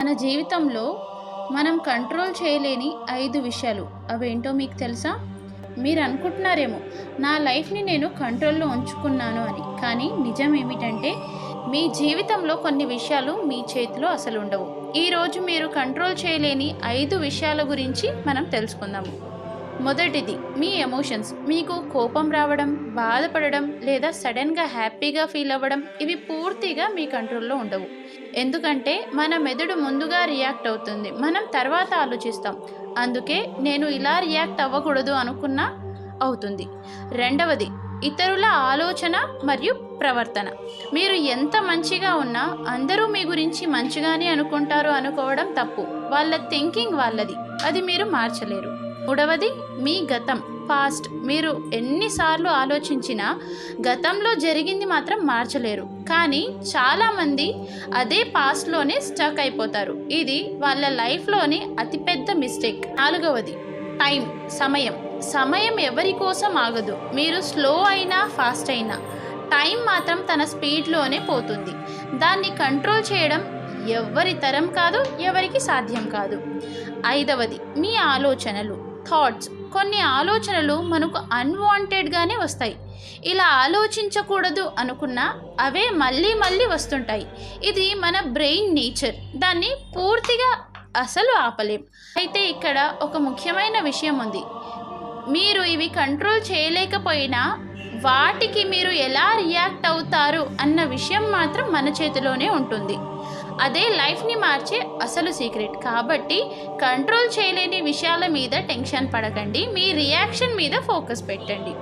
మన జీవితంలో మనం కంట్రోల్ చేయలేని 5 విషయాలు అవేంటో మీకు తెలుసా? మీరు అనుకుంటున్నారేమో నా లైఫ్‌ని నేను కంట్రోల్‌లో ఉంచుకున్నాను అని. కానీ నిజం ఏమిటంటే మీ జీవితంలో కొన్ని విషయాలు మీ చేతిలో అసలుండవు. ఈరోజు మీరు కంట్రోల్ చేయలేని 5 విషయాల గురించి మనం తెలుసుకుందాము. మొదటిది మీ ఎమోషన్స్. మీకు కోపం రావడం, బాధపడడం లేదా సడన్‌గా హ్యాపీగా ఫీల్ అవ్వడం ఇవి పూర్తిగా మీ కంట్రోల్‌లో ఉండవు. ఎందుకంటే మన మెదడు ముందుగా రియాక్ట్ అవుతుంది. మనం తర్వాత ఆలోచిస్తాం. అందుకే నేను ఇలా రియాక్ట్ అవ్వకూడదు అనుకున్నా అవుతుంది. రెండవది ఇతరుల ఆలోచన మరియు ప్రవర్తన. మీరు ఎంత మంచిగా ఉన్నా అందరూ మీ గురించి మంచిగానే అనుకుంటారు అనుకోవడం తప్పు. వాళ్ళ థింకింగ్ వాళ్ళది. అది మీరు మార్చలేరు. మూడవది మీ గతం, పాస్ట్. మీరు ఎన్నిసార్లు ఆలోచించినా గతంలో జరిగింది మాత్రం మార్చలేరు. కానీ చాలామంది అదే పాస్ట్లోనే స్టక్ అయిపోతారు. ఇది వాళ్ళ లైఫ్లోని అతిపెద్ద మిస్టేక్. నాలుగవది టైం, సమయం. సమయం ఎవరి కోసం ఆగదు. మీరు స్లో అయినా ఫాస్ట్ అయినా టైం మాత్రం తన స్పీడ్లోనే పోతుంది. దాన్ని కంట్రోల్ చేయడం ఎవరి తరం కాదు, ఎవరికి సాధ్యం కాదు. ఐదవది మీ ఆలోచనలు, థాట్స్. కొన్ని ఆలోచనలు మనకు అన్వాంటెడ్గానే వస్తాయి. ఇలా ఆలోచించకూడదు అనుకున్నా అవే మళ్ళీ మళ్ళీ వస్తుంటాయి. ఇది మన బ్రెయిన్ నేచర్. దాన్ని పూర్తిగా అసలు ఆపలేం. అయితే ఇక్కడ ఒక ముఖ్యమైన విషయం ఉంది. మీరు ఇవి కంట్రోల్ చేయలేకపోయినా వాటికి మీరు ఎలా రియాక్ట్ అవుతారు అన్న విషయం మాత్రం మన చేతిలోనే ఉంటుంది. అదే లైఫ్ని మార్చే అసలు సీక్రెట్. కాబట్టి కంట్రోల్ చేయలేని విషయాల మీద టెన్షన్ పడకండి. మీ రియాక్షన్ మీద ఫోకస్ పెట్టండి.